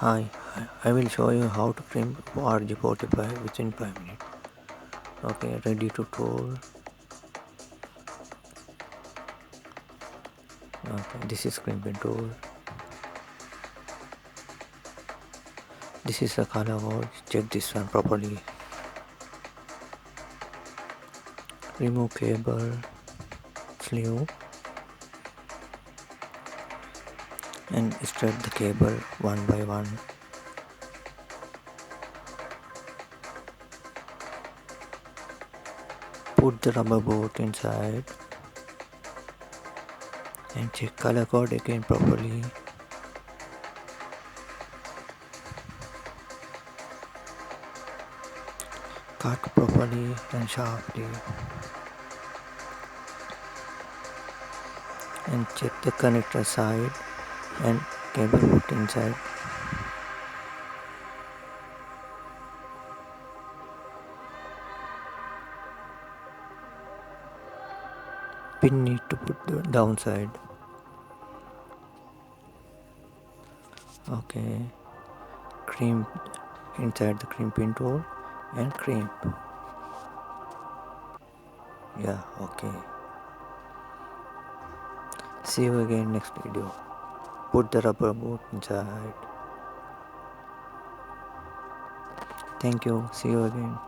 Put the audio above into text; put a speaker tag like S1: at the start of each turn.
S1: Hi, I will show you how to crimp RJ45 within 5 minutes. Okay, ready to tool. Okay, this is crimping tool. This is the color code. Check this one properly. Remove cable, sleeve, and straight the cable one by one. Put the rubber boot inside and check color code again properly. Cut properly and sharply. And check the connector side and cable put inside. Pin need to put the downside. Okay, crimp inside the crimping tool and crimp. Yeah, okay. See you again next video. Put the rubber boot inside. Thank you. See you again.